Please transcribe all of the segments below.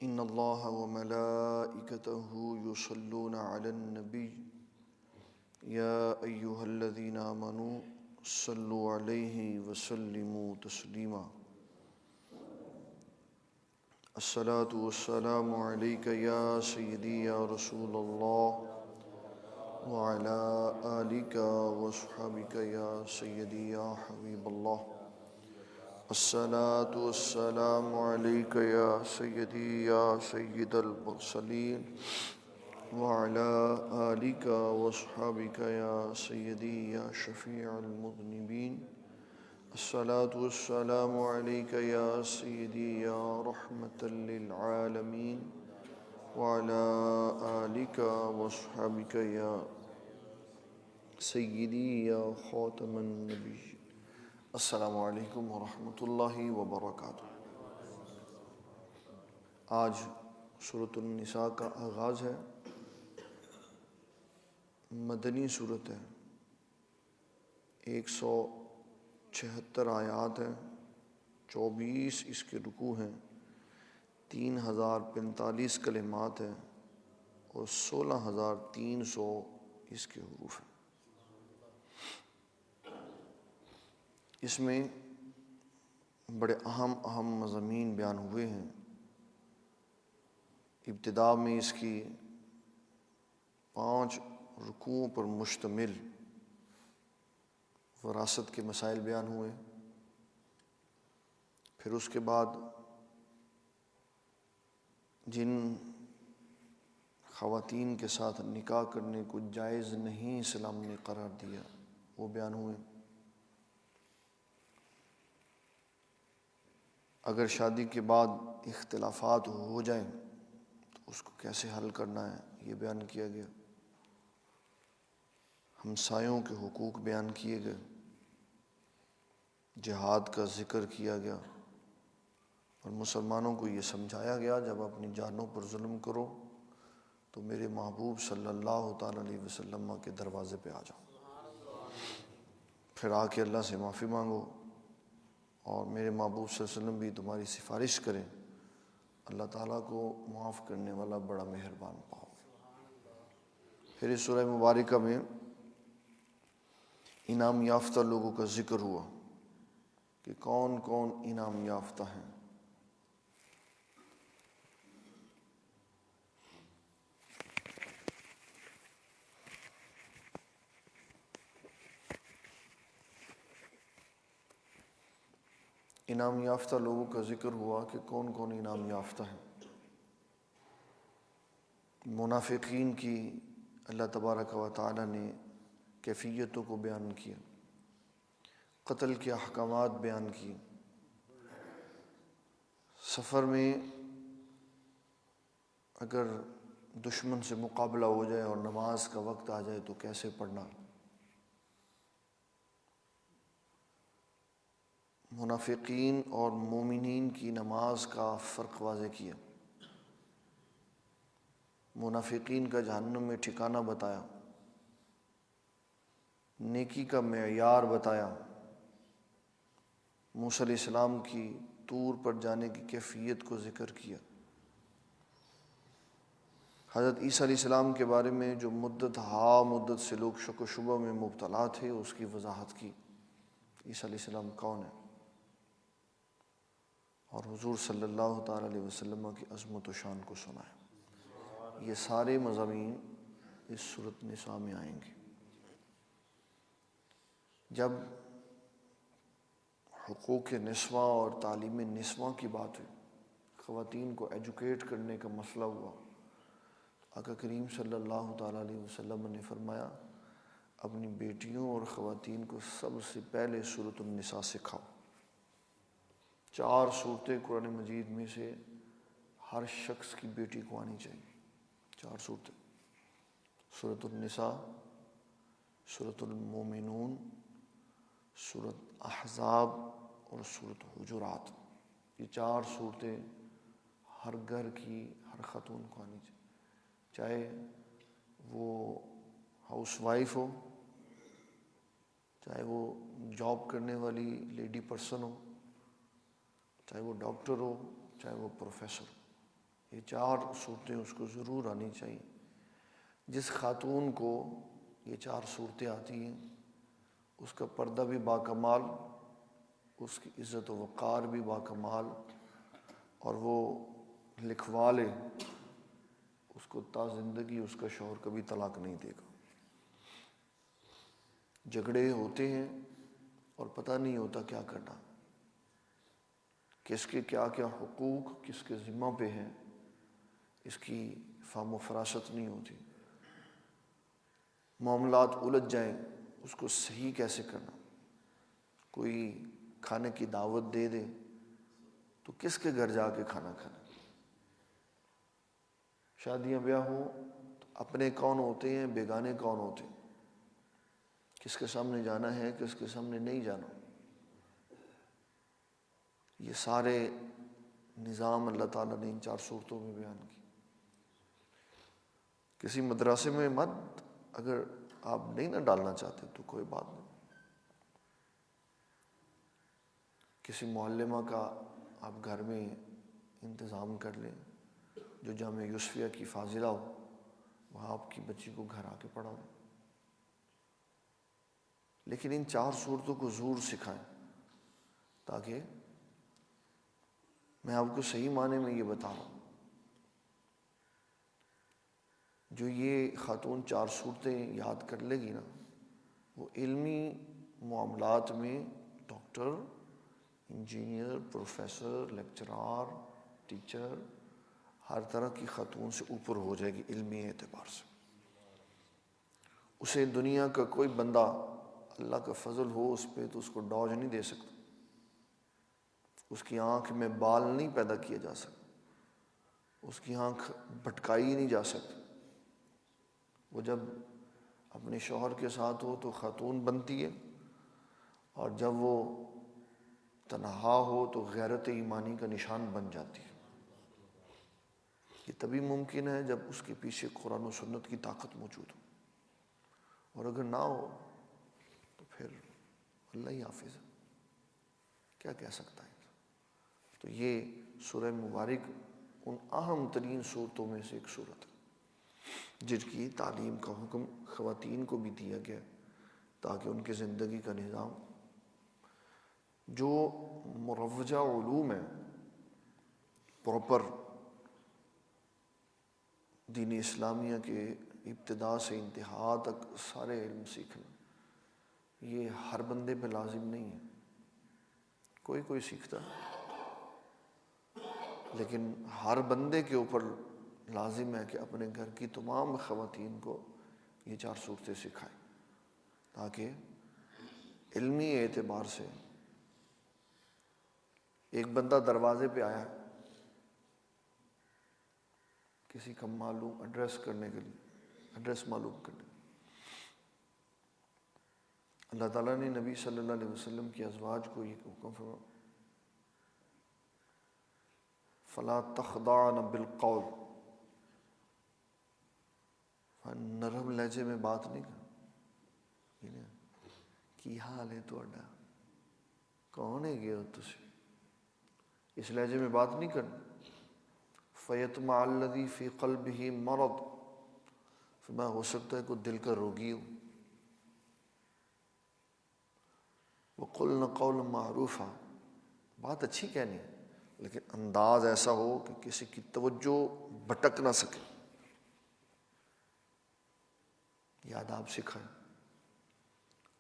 ان اللہ وملائکتہ یصلون علی النبی یا ایہا الذین آمنوا صلوا علیہ وسلموا تسلیما۔ الصلاۃ والسلام علیک یا سیدی یا رسول اللہ وعلی آلک وصحبک یا سیدی یا حبیب اللہ۔ الصلاۃ والسلام علیک یا سیدی یا سید المرسلین وعلی آلک وصحبک یا سیدی یا شفیع المذنبین۔ الصلاۃ والسلام علیک یا سیدی یا رحمۃ للعالمین وعلی آلک وصحبک یا سیدی یا خاتم النبی۔ السلام علیکم ورحمۃ اللہ وبرکاتہ۔ آج سورۃ النساء کا آغاز ہے، مدنی سورت ہے، 176 آیات ہیں، 24 اس کے رکوع ہیں، 3045 کلمات ہیں اور 16300 اس کے حروف ہیں۔ اس میں بڑے اہم مضامین بیان ہوئے ہیں۔ ابتدا میں اس کی 5 رکوعوں پر مشتمل وراثت کے مسائل بیان ہوئے، پھر اس کے بعد جن خواتین کے ساتھ نکاح کرنے کو جائز نہیں اسلام نے قرار دیا وہ بیان ہوئے۔ اگر شادی کے بعد اختلافات ہو جائیں تو اس کو کیسے حل کرنا ہے یہ بیان کیا گیا۔ ہمسایوں کے حقوق بیان کیے گئے، جہاد کا ذکر کیا گیا اور مسلمانوں کو یہ سمجھایا گیا جب اپنی جانوں پر ظلم کرو تو میرے محبوب صلی اللہ تعالیٰ علیہ وسلم کے دروازے پہ آ جاؤ، پھر آ کے اللہ سے معافی مانگو اور میرے محبوب صلی اللہ علیہ وسلم بھی تمہاری سفارش کریں، اللہ تعالیٰ کو معاف کرنے والا بڑا مہربان پاؤ گے۔ پھر اس سورہ مبارکہ میں انعام یافتہ لوگوں کا ذکر ہوا کہ کون کون انعام یافتہ ہیں۔ انعام یافتہ لوگوں کا ذکر ہوا کہ کون کون انعام یافتہ ہیں۔ منافقین کی اللہ تبارک و تعالی نے کیفیتوں کو بیان کیا، قتل کے احکامات بیان کیے، سفر میں اگر دشمن سے مقابلہ ہو جائے اور نماز کا وقت آ جائے تو کیسے پڑھنا، منافقین اور مومنین کی نماز کا فرق واضح کیا، منافقین کا جہنم میں ٹھکانہ بتایا، نیکی کا معیار بتایا، موسیٰ علیہ السلام کی طور پر جانے کی کیفیت کو ذکر کیا، حضرت عیسیٰ علیہ السلام کے بارے میں جو مدت سے لوگ شک و شبہ میں مبتلا تھے اس کی وضاحت کی، عیسیٰ علیہ السلام کون ہے، اور حضور صلی اللہ تعالیٰ علیہ وسلم کی عظمت و شان کو سنایا۔ یہ سارے مضامین اس سورۃ نساء میں آئیں گے۔ جب حقوق نسواں اور تعلیم نسواں کی بات ہوئی، خواتین کو ایجوکیٹ کرنے کا مسئلہ ہوا، آقا کریم صلی اللہ تعالیٰ علیہ وسلم نے فرمایا اپنی بیٹیوں اور خواتین کو سب سے پہلے سورۃ النساء سکھاؤ۔ 4 صورتیں قرآن مجید میں سے ہر شخص کی بیٹی کو آنی چاہیے، 4 صورتیں، سورۃ النساء، سورۃ المومنون، سورۃ احزاب اور سورۃ حجرات۔ یہ 4 صورتیں ہر گھر کی ہر خاتون کو آنی چاہیے، چاہے وہ ہاؤس وائف ہو، چاہے وہ جاب کرنے والی لیڈی پرسن ہو، چاہے وہ ڈاکٹر ہو، چاہے وہ پروفیسر ہو، یہ 4 صورتیں اس کو ضرور آنی چاہیے۔ جس خاتون کو یہ 4 صورتیں آتی ہیں اس کا پردہ بھی باکمال، اس کی عزت و وقار بھی باکمال، اور وہ لکھوا لے اس کو تا زندگی اس کا شوہر کبھی طلاق نہیں دے گا۔ جھگڑے ہوتے ہیں اور پتہ نہیں ہوتا کیا کرنا، کس کے کیا کیا حقوق کس کے ذمہ پہ ہیں، اس کی فہم و فراست نہیں ہوتی۔ معاملات الجھ جائیں، اس کو صحیح کیسے کرنا۔ کوئی کھانے کی دعوت دے دے تو کس کے گھر جا کے کھانا کھانا۔ شادیاں بیاہ ہوں تو اپنے کون ہوتے ہیں، بیگانے کون ہوتے ہیں، کس کے سامنے جانا ہے کس کے سامنے نہیں جانا۔ یہ سارے نظام اللہ تعالیٰ نے ان 4 صورتوں میں بیان کی۔ کسی مدرسے میں مت، اگر آپ نہیں نہ ڈالنا چاہتے تو کوئی بات نہیں، کسی معلمہ کا آپ گھر میں انتظام کر لیں جو جامعہ یوسفیہ کی فاضلہ ہو، وہاں آپ کی بچی کو گھر آ کے پڑھا دیں، لیکن ان 4 صورتوں کو ضرور سکھائیں، تاکہ میں آپ کو صحیح معنی میں یہ بتا رہا ہوں، جو یہ خاتون 4 صورتیں یاد کر لے گی نا، وہ علمی معاملات میں doctor, engineer, professor, lecturer, teacher, ہر طرح کی خاتون سے اوپر ہو جائے گی علمی اعتبار سے۔ اسے دنیا کا کوئی بندہ اللہ کا فضل ہو اس پہ تو اس کو ڈوج نہیں دے سکتا، اس کی آنکھ میں بال نہیں پیدا کیا جا سکتا، اس کی آنکھ بھٹکائی نہیں جا سکتی۔ وہ جب اپنے شوہر کے ساتھ ہو تو خاتون بنتی ہے، اور جب وہ تنہا ہو تو غیرت ایمانی کا نشان بن جاتی ہے۔ یہ تبھی ممکن ہے جب اس کے پیچھے قرآن و سنت کی طاقت موجود ہو، اور اگر نہ ہو تو پھر اللہ ہی حافظ ہے، کیا کہہ سکتا ہے۔ تو یہ سورہ مبارک ان اہم ترین صورتوں میں سے ایک صورت ہے جن کی تعلیم کا حکم خواتین کو بھی دیا گیا، تاکہ ان کی زندگی کا نظام جو مروجہ علوم ہے، پراپر دین اسلامیہ کے ابتدا سے انتہا تک سارے علم سیکھنا، یہ ہر بندے پہ لازم نہیں ہے، کوئی سیکھتا ہے، لیکن ہر بندے کے اوپر لازم ہے کہ اپنے گھر کی تمام خواتین کو یہ 4 صورتیں سکھائیں، تاکہ علمی اعتبار سے ایک بندہ دروازے پہ آیا کسی کا معلوم ایڈریس کرنے کے لیے، ایڈریس معلوم کرنے، اللہ تعالیٰ نے نبی صلی اللہ علیہ وسلم کی ازواج کو یہ حکم فرمایا، فلا تخضعن بالقول، نرم لہجے میں بات نہیں کرنا، کی حال ہے تہاڈا، کون ہے گیا تسی، اس لہجے میں بات نہیں کرنا۔ فیطمع الذی فی قلبہ مرض، فرمایا ہو سکتا ہے کوئی دل کا روگی ہو۔ وقلن قولا معروفا، بات اچھی کہنی ہے لیکن انداز ایسا ہو کہ کسی کی توجہ بھٹک نہ سکے۔ یہ آداب سکھائیں۔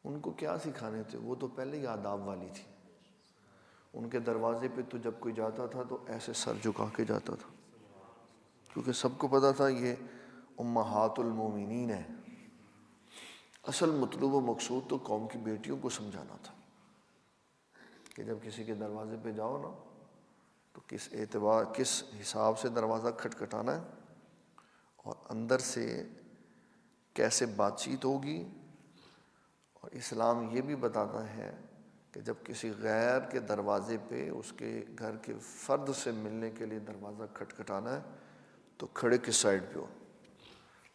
ان کو کیا سکھانے تھے، وہ تو پہلے ہی آداب والی تھی۔ ان کے دروازے پہ تو جب کوئی جاتا تھا تو ایسے سر جھکا کے جاتا تھا، کیونکہ سب کو پتا تھا یہ امہات المومنین ہے۔ اصل مطلوب و مقصود تو قوم کی بیٹیوں کو سمجھانا تھا کہ جب کسی کے دروازے پہ جاؤ نا تو کس حساب سے دروازہ کھٹکھٹانا ہے، اور اندر سے کیسے بات چیت ہوگی۔ اور اسلام یہ بھی بتاتا ہے کہ جب کسی غیر کے دروازے پہ اس کے گھر کے فرد سے ملنے کے لیے دروازہ کھٹکھٹانا ہے تو کھڑے کس سائڈ پہ ہو،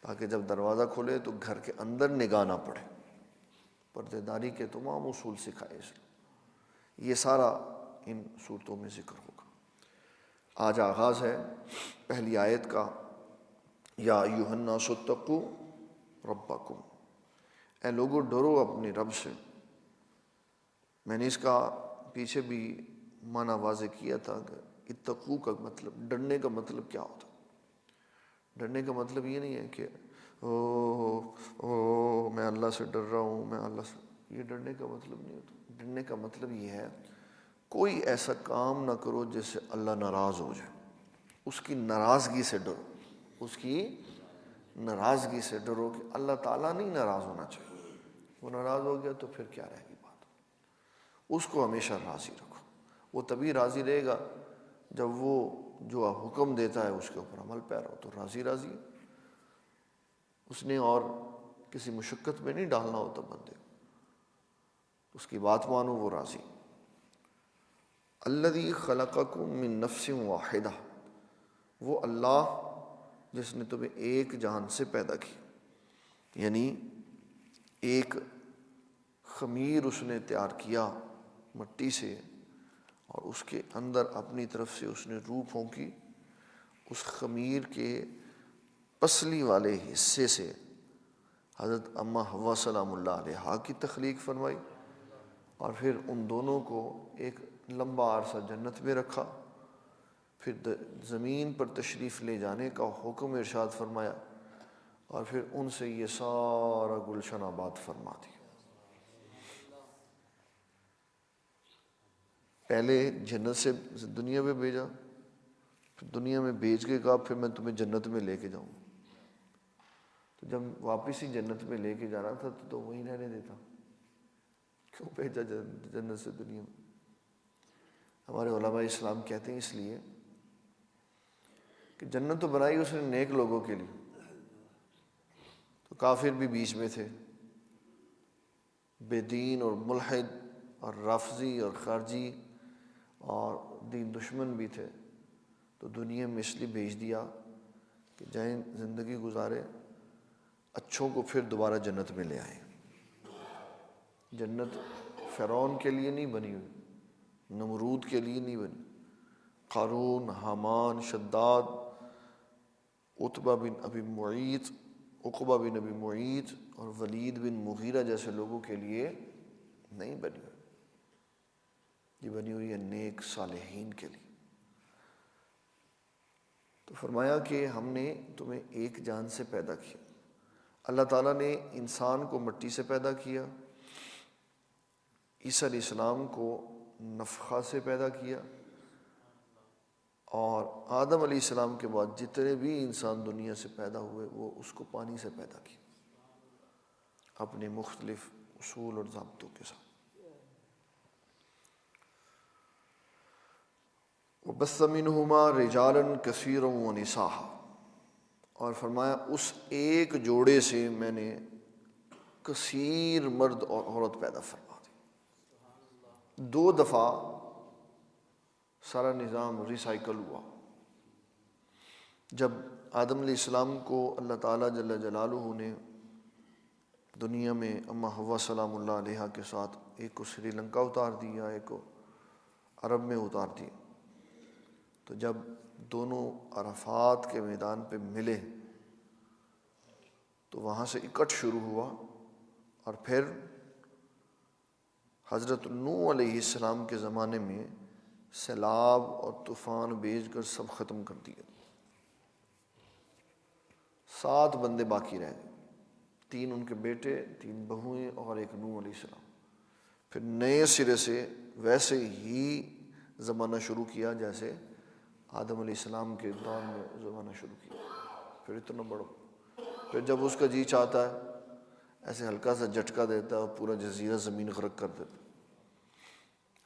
تاکہ جب دروازہ کھولے تو گھر کے اندر نگاہ نہ پڑے۔ پردے داری کے تمام اصول سکھائے اسلام، یہ سارا ان صورتوں میں ذکر ہوگا۔ آج آغاز ہے پہلی آیت کا، یا ایھا الناس اتقوا ربکم، اے لوگو ڈرو اپنے رب سے۔ میں نے اس کا پیچھے بھی معنی واضح کیا تھا کہ اتقو کا مطلب، ڈرنے کا مطلب کیا ہوتا ہے۔ ڈرنے کا مطلب یہ نہیں ہے کہ میں اللہ سے ڈر رہا ہوں، میں اللہ سے، یہ ڈرنے کا مطلب نہیں ہوتا۔ ڈرنے کا مطلب یہ ہے کوئی ایسا کام نہ کرو جس سے اللہ ناراض ہو جائے، اس کی ناراضگی سے ڈرو، اس کی ناراضگی سے ڈرو کہ اللہ تعالیٰ نہیں ناراض ہونا چاہیے، وہ ناراض ہو گیا تو پھر کیا رہے گی بات۔ اس کو ہمیشہ راضی رکھو، وہ تبھی راضی رہے گا جب وہ جو حکم دیتا ہے اس کے اوپر عمل پیرا ہو، تو راضی راضی ہے۔ اس نے اور کسی مشقت میں نہیں ڈالنا ہوتا بندے کو، اس کی بات مانو، وہ راضی۔ الذی خلقکم من نفس واحدہ، وہ اللہ جس نے تمہیں ایک جان سے پیدا کیا، یعنی ایک خمیر اس نے تیار کیا مٹی سے، اور اس کے اندر اپنی طرف سے اس نے روح پھونکی، اس خمیر کے پسلی والے حصے سے حضرت اماں حوا سلام اللہ علیہا کی تخلیق فرمائی، اور پھر ان دونوں کو ایک لمبا عرصہ جنت میں رکھا، پھر زمین پر تشریف لے جانے کا حکم ارشاد فرمایا، اور پھر ان سے یہ سارا گلشن آباد فرما دیا۔ پہلے جنت سے دنیا میں بھیجا، پھر دنیا میں بھیج کے کہا پھر میں تمہیں جنت میں لے کے جاؤں۔ تو جب واپس ہی جنت میں لے کے جانا تھا تو وہیں رہنے دیتا، کیوں بھیجا جنت سے دنیا میں؟ ہمارے علماء اسلام کہتے ہیں اس لیے کہ جنت تو بنائی اس نے نیک لوگوں کے لیے، تو کافر بھی بیچ میں تھے، بے دین اور ملحد اور رافضی اور خارجی اور دین دشمن بھی تھے، تو دنیا میں اس لیے بھیج دیا کہ جائیں زندگی گزارے، اچھوں کو پھر دوبارہ جنت میں لے آئیں۔ جنت فرعون کے لیے نہیں بنی ہوئی، نمرود کے لیے نہیں بنی، قارون، حامان، شداد، عتبہ بن ابی معیط، عقبہ بن ابی معیط اور ولید بن مغیرہ جیسے لوگوں کے لیے نہیں بنی ہوئی، یہ بنی ہوئی ہے نیک صالحین کے لیے۔ تو فرمایا کہ ہم نے تمہیں ایک جان سے پیدا کیا۔ اللہ تعالیٰ نے انسان کو مٹی سے پیدا کیا، عیسیٰ علیہ السلام کو نفخہ سے پیدا کیا، اور آدم علیہ السلام کے بعد جتنے بھی انسان دنیا سے پیدا ہوئے وہ اس کو پانی سے پیدا کیا، اپنے مختلف اصول اور ضابطوں کے ساتھ۔ وَبَثَّ مِنْهُمَا رِجَالًا كَثِيرًا وَنِسَاءً، اور فرمایا اس ایک جوڑے سے میں نے کثیر مرد اور عورت پیدا فرما دی۔ 2 دفعہ سارا نظام ریسائیکل ہوا۔ جب آدم علیہ السلام کو اللہ تعالیٰ جل جلالہ نے دنیا میں اماں حوا سلام اللہ علیہا کے ساتھ، ایک کو سری لنکا اتار دیا، ایک کو عرب میں اتار دیا، تو جب دونوں عرفات کے میدان پہ ملے تو وہاں سے اکٹھ شروع ہوا، اور پھر حضرت نوح علیہ السلام کے زمانے میں سیلاب اور طوفان بھیج کر سب ختم کر دیا۔ 7 بندے باقی رہ گئے، 3 ان کے بیٹے، 3 بہویں اور ایک نوح علیہ السلام۔ پھر نئے سرے سے ویسے ہی زمانہ شروع کیا جیسے آدم علیہ السلام کے دور میں زمانہ شروع کیا، پھر اتنا بڑا، پھر جب اس کا جی چاہتا ہے ایسے ہلکا سا جھٹکا دیتا ہے اور پورا جزیرہ زمین غرق کر دیتا،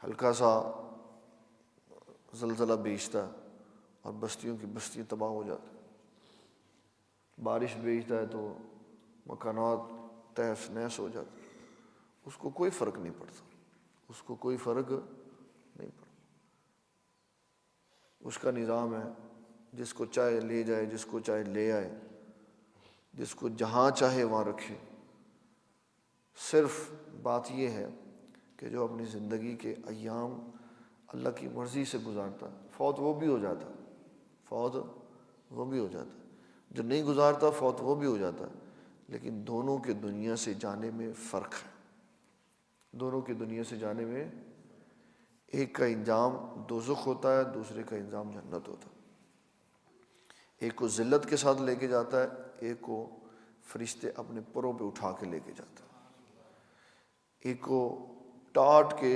ہلکا سا زلزلہ بھیجتا ہے اور بستیوں کی بستیاں تباہ ہو جاتی، بارش بھیجتا ہے تو مکانات تہس نہس ہو جاتے، اس کو کوئی فرق نہیں پڑتا، اس کو کوئی فرق نہیں پڑتا۔ اس کا نظام ہے، جس کو چاہے لے جائے، جس کو چاہے لے آئے، جس کو جہاں چاہے وہاں رکھے۔ صرف بات یہ ہے کہ جو اپنی زندگی کے ایام اللہ کی مرضی سے گزارتا، فوت وہ بھی ہو جاتا، فوت وہ بھی ہو جاتا ہے، جو نہیں گزارتا فوت وہ بھی ہو جاتا ہے، لیکن دونوں کے دنیا سے جانے میں فرق ہے، دونوں کے دنیا سے جانے میں ایک کا انجام دوزخ ہوتا ہے، دوسرے کا انجام جنت ہوتا ہے، ایک کو ذلت کے ساتھ لے کے جاتا ہے، ایک کو فرشتے اپنے پروں پہ اٹھا کے لے کے جاتا ہے، ایک کو ٹاٹ کے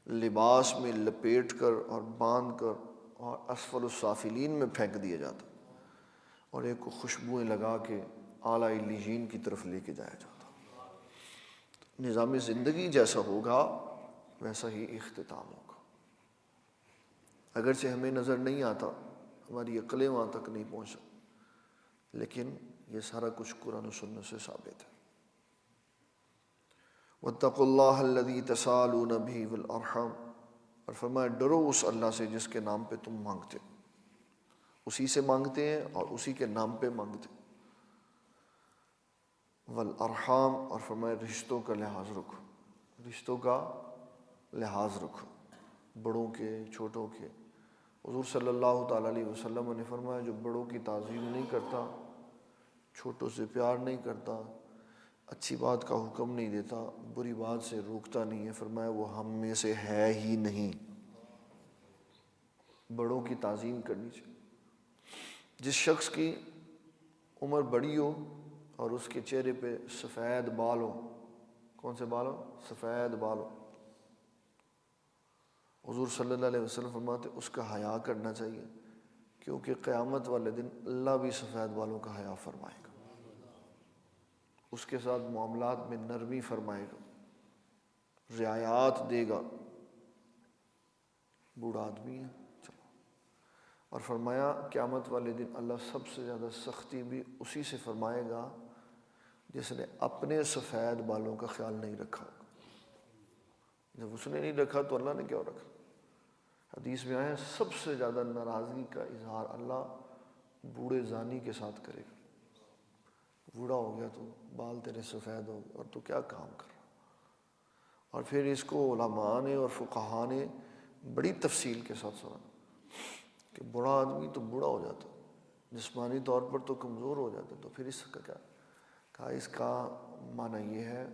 لباس میں لپیٹ کر اور باندھ کر اور اسفل السافلین میں پھینک دیا جاتا، اور ایک کو خوشبوئیں لگا کے اعلیٰ علیین کی طرف لے کے جایا جاتا۔ نظام زندگی جیسا ہوگا ویسا ہی اختتام ہوگا، اگرچہ ہمیں نظر نہیں آتا، ہماری عقلیں وہاں تک نہیں پہنچا، لیکن یہ سارا کچھ قرآن و سنت سے ثابت ہے۔ واتقوا اللہ الذی تساءلون بہ والارحام، اور فرمایا ڈرو اس اللہ سے جس کے نام پہ تم مانگتے، اسی سے مانگتے ہیں اور اسی کے نام پہ مانگتے، والارحام، اور فرمایا رشتوں کا لحاظ رکھو، رشتوں کا لحاظ رکھو، بڑوں کے چھوٹوں کے۔ حضور صلی اللہ تعالیٰ علیہ وسلم نے فرمایا جو بڑوں کی تعظیم نہیں کرتا، چھوٹوں سے پیار نہیں کرتا، اچھی بات کا حکم نہیں دیتا، بری بات سے روکتا نہیں ہے، فرمایا وہ ہم میں سے ہے ہی نہیں۔ بڑوں کی تعظیم کرنی چاہیے۔ جس شخص کی عمر بڑی ہو اور اس کے چہرے پہ سفید بال ہو، کون سے بال ہو؟ سفید بال ہو، حضور صلی اللہ علیہ وسلم فرماتے اس کا حیا کرنا چاہیے، کیونکہ قیامت والے دن اللہ بھی سفید بالوں کا حیا فرمائے گا، اس کے ساتھ معاملات میں نرمی فرمائے گا، رعایات دے گا۔ بوڑھا آدمی ہے چلو، اور فرمایا قیامت والے دن اللہ سب سے زیادہ سختی بھی اسی سے فرمائے گا جس نے اپنے سفید بالوں کا خیال نہیں رکھا ہوگا۔ جب اس نے نہیں رکھا تو اللہ نے کیا رکھا؟ حدیث میں آیا سب سے زیادہ ناراضگی کا اظہار اللہ بوڑھے زانی کے ساتھ کرے گا۔ بوڑھا ہو گیا تو بال تیرے سفید ہو گئے اور تو کیا کام کر رہا۔ اور پھر اس کو علماء نے اور فقہا نے بڑی تفصیل کے ساتھ سنا کہ بوڑھا آدمی تو بوڑھا ہو جاتا، جسمانی طور پر تو کمزور ہو جاتا، تو پھر اس کا کیا کہا؟ اس کا معنی یہ ہے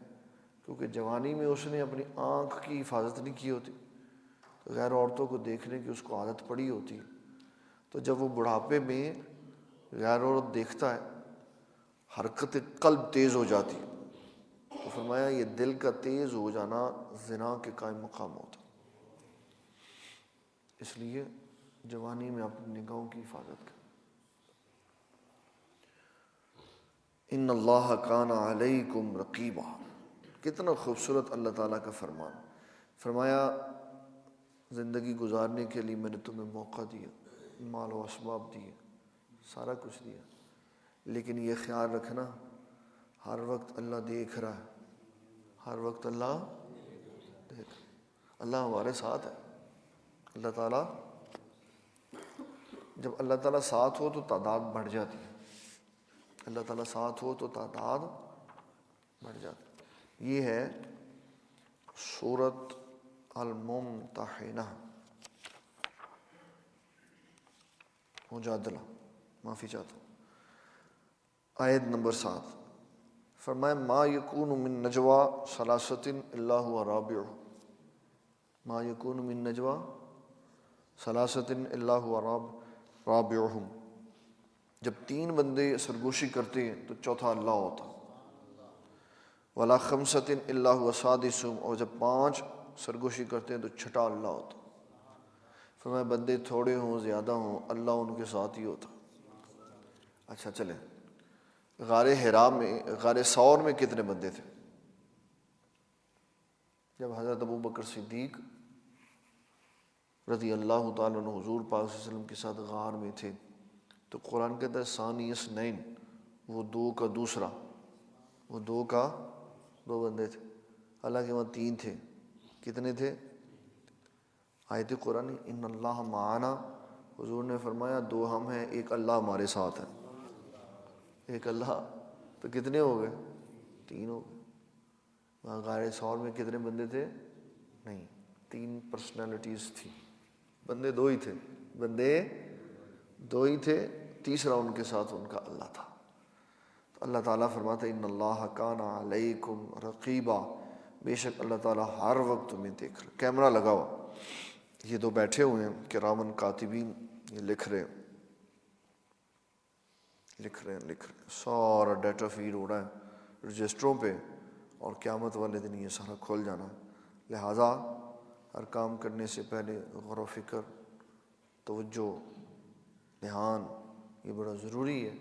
کیونکہ جوانی میں اس نے اپنی آنکھ کی حفاظت نہیں کی ہوتی، تو غیر عورتوں کو دیکھنے کی اس کو عادت پڑی ہوتی ہے، تو جب وہ بڑھاپے میں غیر عورت دیکھتا ہے حرکت قلب تیز ہو جاتی، تو فرمایا یہ دل کا تیز ہو جانا زنا کے قائم مقام ہوتا، اس لیے جوانی میں اپنی نگاہوں کی حفاظت کر۔ ان اللہ کان علیکم رقیبا، کتنا خوبصورت اللہ تعالیٰ کا فرمان۔ فرمایا زندگی گزارنے کے لیے میں نے تمہیں موقع دیا، مال و اسباب دیے، سارا کچھ دیا، لیکن یہ خیال رکھنا ہر وقت اللہ دیکھ رہا ہے، ہر وقت اللہ دیکھ، اللہ ہمارے ساتھ ہے۔ اللہ تعالیٰ جب اللہ تعالیٰ ساتھ ہو تو تعداد بڑھ جاتی ہے، اللہ تعالیٰ ساتھ ہو تو تعداد بڑھ جاتی ہے۔ یہ ہے سورۃ الممتحنہ، مجادلہ، معافی چاہتا ہوں، آیت نمبر 7۔ فرمایا ما یکون من نجوا ثلاثۃ الا هو رابعہم، ما یکون من نجوا ثلاثۃ الا هو رابعہم، جب 3 بندے سرگوشی کرتے ہیں تو چوتھا اللہ ہوتا، ولا خمسۃ الا هو سادسہم، اور جب 5 سرگوشی کرتے ہیں تو چھٹا اللہ ہوتا۔ فرمایا بندے تھوڑے ہوں زیادہ ہوں اللہ ان کے ساتھ ہی ہوتا۔ اچھا چلیں، غار حرا میں، غار ثور میں کتنے بندے تھے؟ جب حضرت ابو بکر صدیق رضی اللہ تعالیٰ عنہ حضور پاک صلی اللہ علیہ وسلم کے ساتھ غار میں تھے، تو قرآن کہتا ہے ثانی اثنین، وہ 2 کا دوسرا، وہ 2 کا 2 بندے تھے، حالانکہ وہاں 3 تھے، کتنے تھے؟ آیت قرآن ان اللہ معنا، حضور نے فرمایا 2 ہم ہیں، 1 اللہ ہمارے ساتھ ہے، 1 اللہ، تو کتنے ہو گئے؟ 3 ہو گئے۔ وہاں غار ثور میں کتنے بندے تھے؟ نہیں، 3 پرسنالٹیز تھی، بندے 2 ہی تھے، بندے دو ہی تھے، تیسرا ان کے ساتھ ان کا اللہ تھا۔ تو اللہ تعالیٰ فرماتا ہے ان اللہ کان علیکم رقیبا، بے شک اللہ تعالیٰ ہر وقت تمہیں دیکھ رہا، کیمرہ لگا ہوا۔ یہ دو بیٹھے ہوئے ہیں کرامن کاتبین، یہ لکھ رہے ہیں سارا ڈیٹا فیڈ ہو رہا ہے رجسٹروں پہ، اور قیامت والے دن یہ سارا کھل جانا۔ لہٰذا ہر کام کرنے سے پہلے غور و فکر، توجہ، دھیان، یہ بڑا ضروری ہے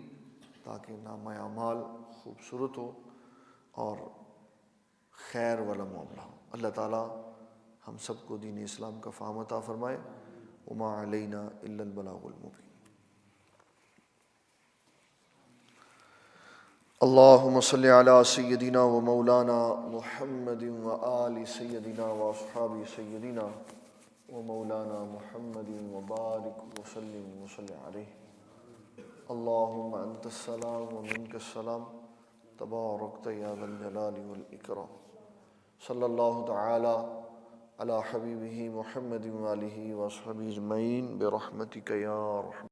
تاکہ نامہ اعمال خوبصورت ہو اور خیر والا معاملہ ہو۔ اللہ تعالیٰ ہم سب کو دین اسلام کا فہم عطا فرمائے۔ وما علینا الا البلاغ المبین۔ اللہم صلی علی سیدنا و مولانا محمد و آل سیدنا و اصحاب سیدنا و مولانا محمد و بارک وسلم وصلی علیہ۔ اللہم انت السلام و منک السلام، تبارکت یا ذا الجلال والاکرام۔ صلی اللہ تعالی علی حبیبہ محمد و آلہ و اصحابہ اجمعین برحمتک یا رحمن۔